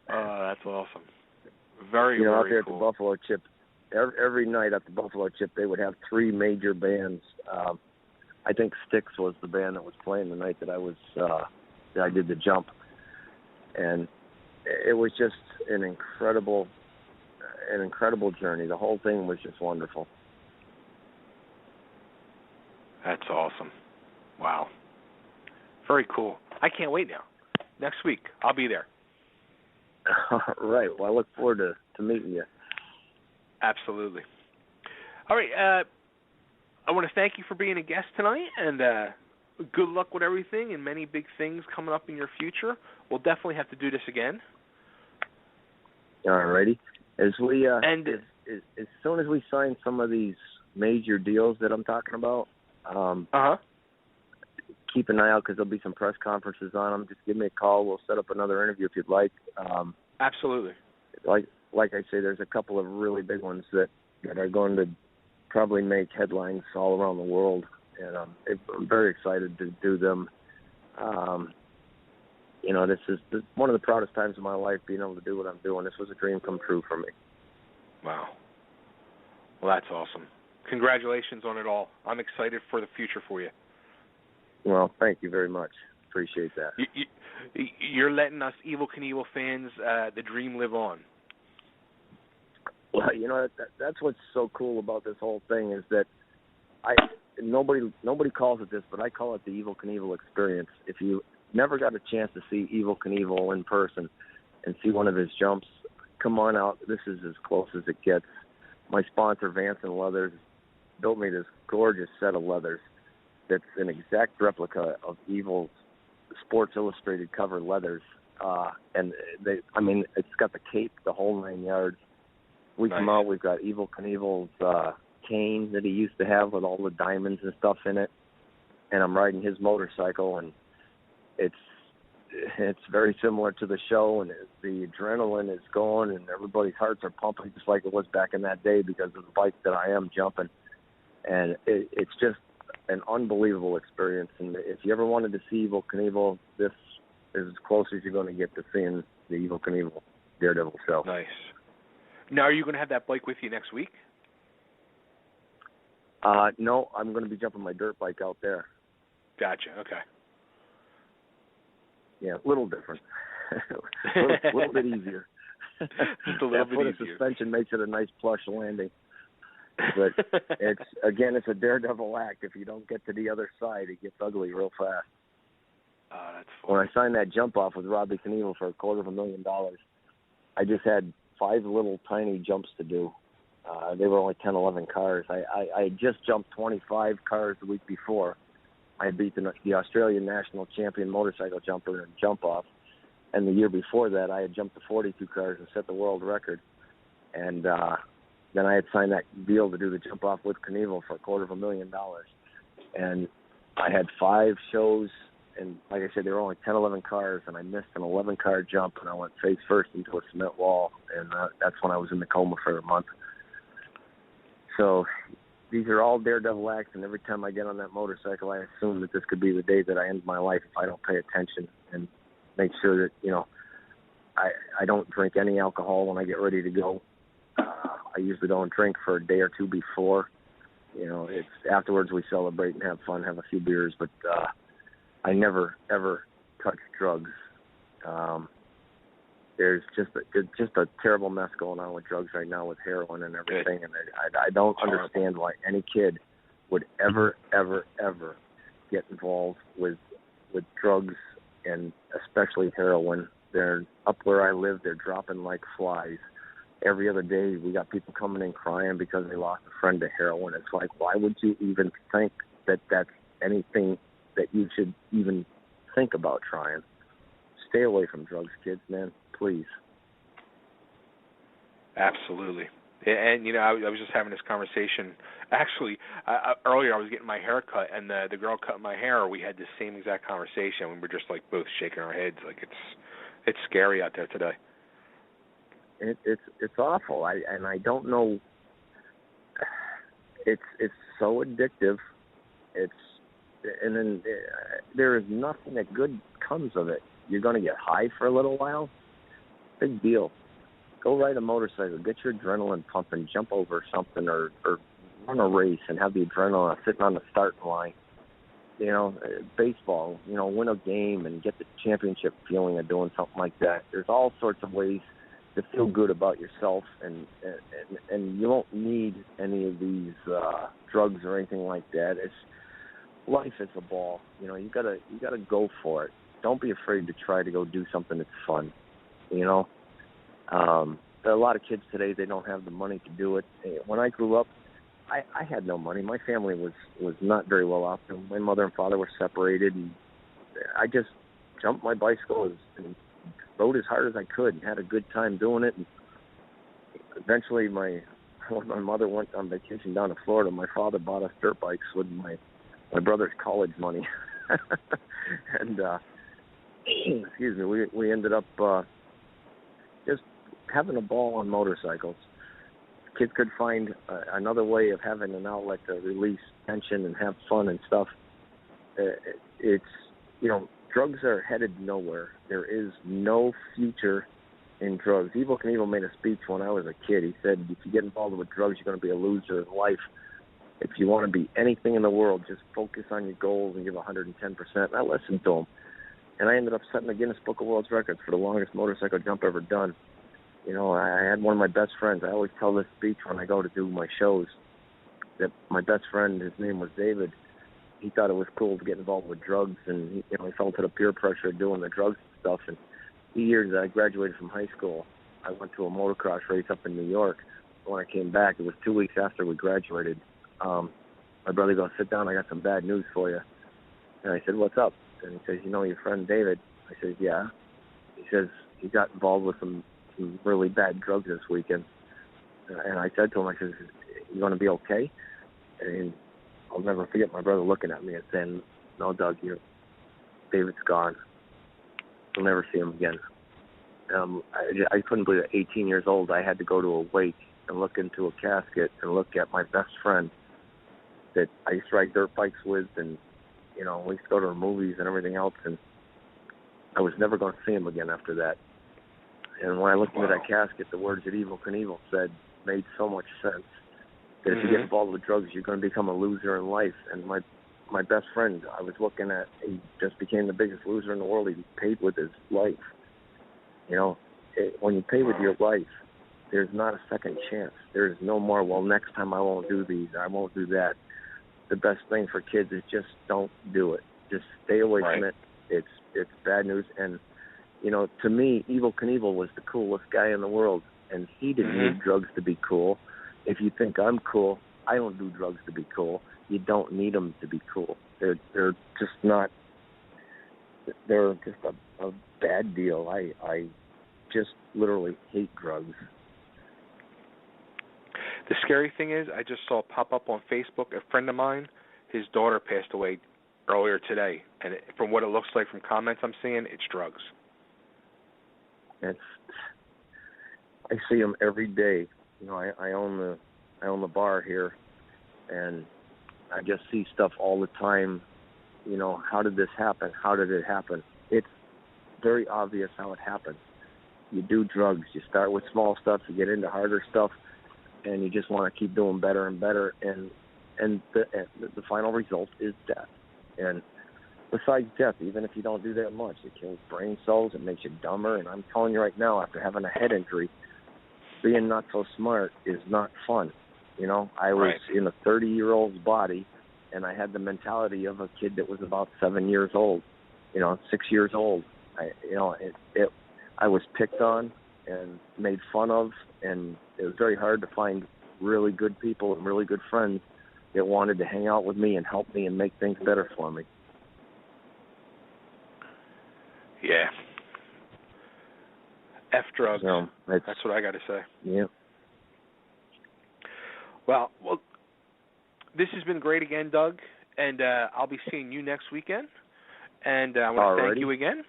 That's awesome. Very, out very there cool. At the Buffalo Chip, every night at the Buffalo Chip, they would have 3 major bands I think Styx was the band that was playing the night that I did the jump, and it was just an incredible journey. The whole thing was just wonderful. That's awesome. Wow. Very cool. I can't wait now. Next week, I'll be there. Right. Well, I look forward to meeting you. Absolutely. All right. I want to thank you for being a guest tonight, and good luck with everything and many big things coming up in your future. We'll definitely have to do this again. All righty. As soon as we sign some of these major deals that I'm talking about, keep an eye out because there'll be some press conferences on them. Just give me a call. We'll set up another interview if you'd like. Absolutely. Like I say, there's a couple of really big ones that are going to probably make headlines all around the world, and I'm very excited to do them. This is one of the proudest times of my life, being able to do what I'm doing. This was a dream come true for me. Wow. Well, that's awesome. Congratulations on it all. I'm excited for the future for you. Well, thank you very much. Appreciate that. You're letting us Evel Knievel fans the dream live on. Well, that's what's so cool about this whole thing is that nobody calls it this, but I call it the Evel Knievel experience. If you never got a chance to see Evel Knievel in person and see one of his jumps, come on out. This is as close as it gets. My sponsor, Vance and Leathers, built me this gorgeous set of leathers that's an exact replica of Evel's Sports Illustrated cover leathers. It's got the cape, the whole 9 yards. We come out, we've got Evel Knievel's cane that he used to have with all the diamonds and stuff in it. And I'm riding his motorcycle, and it's very similar to the show, and the adrenaline is going, and everybody's hearts are pumping just like it was back in that day because of the bike that I am jumping. And it's just an unbelievable experience. And if you ever wanted to see Evel Knievel, this is as close as you're going to get to seeing the Evel Knievel Daredevil show. Nice. Now, are you going to have that bike with you next week? No, I'm going to be jumping my dirt bike out there. Gotcha. Okay. Yeah, a little different. a little bit easier. Just a little bit easier. The suspension makes it a nice plush landing. But it's a daredevil act. If you don't get to the other side, it gets ugly real fast. Oh, that's funny. When I signed that jump off with Robbie Knievel for $250,000, I just had 5 little tiny jumps to do. They were only 10, 11 cars. I had just jumped 25 cars the week before. I had beat the Australian national champion motorcycle jumper in jump off. And the year before that, I had jumped to 42 cars and set the world record. And then I had signed that deal to do the jump off with Knievel for $250,000. And I had 5 shows, and like I said, there were only 10, 11 cars, and I missed an 11-car jump, and I went face first into a cement wall, and that's when I was in the coma for a month. So these are all daredevil acts, and every time I get on that motorcycle, I assume that this could be the day that I end my life if I don't pay attention and make sure that, I don't drink any alcohol when I get ready to go. I usually don't drink for a day or two before. It's afterwards we celebrate and have fun, have a few beers, but I never, ever touch drugs. There's just a terrible mess going on with drugs right now with heroin and everything, and I don't understand why any kid would ever, ever, ever get involved with drugs, and especially heroin. They're up where I live, they're dropping like flies. Every other day we got people coming in crying because they lost a friend to heroin. It's like, why would you even think that that's anything that you should even think about trying? Stay away from drugs, kids, man, please. Absolutely. And, I was just having this conversation. Actually, earlier I was getting my hair cut, and the girl cutting my hair, we had the same exact conversation. We were just, both shaking our heads. It's scary out there today. It's awful. I don't know. It's so addictive. And then there is nothing that good comes of it. You're going to get high for a little while. Big deal. Go ride a motorcycle. Get your adrenaline pumping. Jump over something or run a race and have the adrenaline sitting on the starting line. baseball, win a game and get the championship feeling of doing something like that. There's all sorts of ways to feel good about yourself, and you don't need any of these drugs or anything like that. Life is a ball. You gotta go for it. Don't be afraid to try to go do something that's fun. There are a lot of kids today, they don't have the money to do it. When I grew up, I had no money. My family was not very well off. My mother and father were separated, and I just jumped my bicycle and rode as hard as I could and had a good time doing it. And eventually, when my mother went on vacation down to Florida, my father bought us dirt bikes with my brother's college money. And excuse me, we ended up just having a ball on motorcycles. Kids could find another way of having an outlet to release tension and have fun and stuff. Drugs are headed nowhere. There is no future in drugs. Evel Knievel made a speech when I was a kid. He said, if you get involved with drugs, you're going to be a loser in life. If you want to be anything in the world, just focus on your goals and give 110%. And I listened to him. And I ended up setting the Guinness Book of World Records for the longest motorcycle jump ever done. I had one of my best friends. I always tell this speech when I go to do my shows, that my best friend, his name was David, he thought it was cool to get involved with drugs, and he fell into the peer pressure of doing the drugs and stuff. And the years that I graduated from high school, I went to a motocross race up in New York. When I came back, it was 2 weeks after we graduated. My brother goes, sit down, I got some bad news for you. And I said, what's up? And he says, your friend David? I said, yeah. He says, he got involved with some really bad drugs this weekend. And I said to him, I said, you going to be okay? And I'll never forget my brother looking at me and saying, no, Doug, David's gone. You'll never see him again. I couldn't believe at 18 years old I had to go to a wake and look into a casket and look at my best friend that I used to ride dirt bikes with, and we used to go to the movies and everything else, and I was never going to see him again after that. And when I looked into that casket, the words that Evel Knievel said made so much sense. That if you get involved with drugs, you're going to become a loser in life. And my best friend, I was looking at, he just became the biggest loser in the world. He paid with his life. When you pay with your life, there's not a second chance. There's no more, well, next time I won't do these, I won't do that. The best thing for kids is just don't do it. Just stay away from it. It's bad news. And to me, Evel Knievel was the coolest guy in the world, and he didn't need drugs to be cool. If you think I'm cool, I don't do drugs to be cool. You don't need them to be cool. They're just not. They're just a bad deal. I just literally hate drugs. The scary thing is, I just saw pop up on Facebook, a friend of mine, his daughter passed away earlier today, and from what it looks like from comments I'm seeing, it's drugs. I see them every day. I own the bar here, and I just see stuff all the time. How did this happen? How did it happen? It's very obvious how it happens. You do drugs. You start with small stuff. You get into harder stuff, and you just want to keep doing better and better. And the final result is death. And besides death, even if you don't do that much, it kills brain cells. It makes you dumber. And I'm telling you right now, after having a head injury, being not so smart is not fun. I was in a 30-year-old's body, and I had the mentality of a kid that was about 7 years old, 6 years old. I was picked on and made fun of, and it was very hard to find really good people and really good friends that wanted to hang out with me and help me and make things better for me. Yeah. F drugs. So that's what I got to say. Yeah. Well, this has been great again, Doug, and I'll be seeing you next weekend. And I want to thank you again.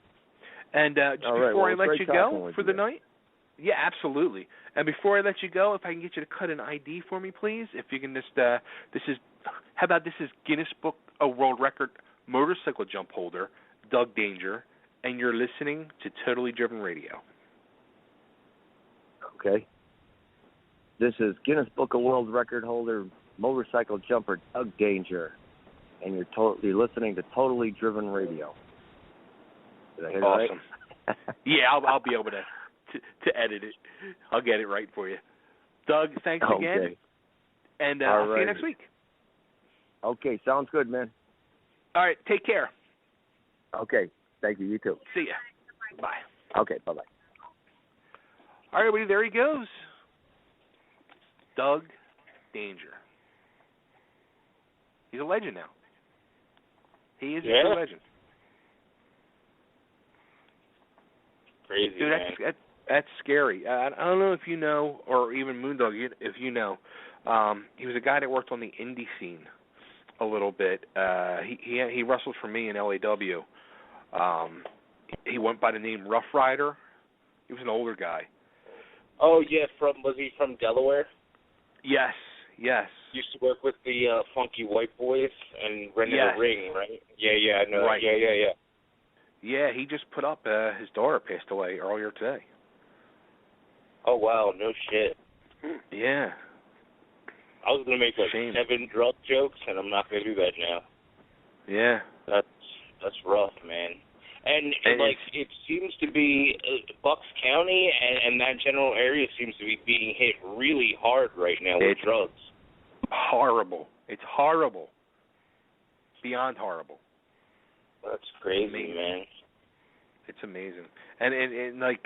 And just before I let you go for the night, yeah, absolutely. And before I let you go, if I can get you to cut an ID for me, please. If you can just, this is Guinness Book of World Record motorcycle jump holder, Doug Danger, and you're listening to Totally Driven Radio. Okay. This is Guinness Book of World Record holder, motorcycle jumper, Doug Danger. and you're listening to Totally Driven Radio. Did I hit awesome. It right? Yeah, I'll be able to edit it. I'll get it right for you. Doug, thanks again. And I'll see you next week. Okay, sounds good, man. All right, take care. Okay, thank you. You too. See ya. Bye. Okay, bye-bye. All right, everybody, there he goes. Doug Danger. He's a legend now. He is a true legend. Crazy, dude, man. That's scary. I don't know if you know, or even Moondog, if you know. He was a guy that worked on the indie scene a little bit. He wrestled for me in LAW. He went by the name Rough Rider. He was an older guy. Oh yeah, was he from Delaware? Yes. Used to work with the Funky White Boys and rented a ring, right? Yeah, I know. Right. Yeah. Yeah, he just put up his daughter passed away earlier today. Oh wow, no shit. Yeah. I was gonna make like 7 drug jokes, and I'm not gonna do that now. Yeah. That's rough, man. And like it seems to be Bucks County and that general area seems to be being hit really hard right now with drugs. Horrible. It's horrible. Beyond horrible. That's crazy, man. It's amazing, and like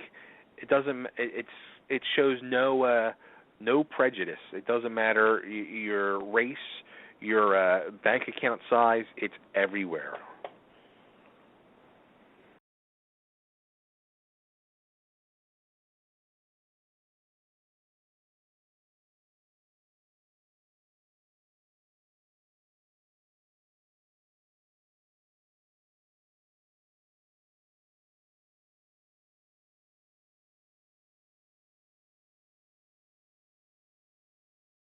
it doesn't. It shows no prejudice. It doesn't matter your race, your bank account size. It's everywhere.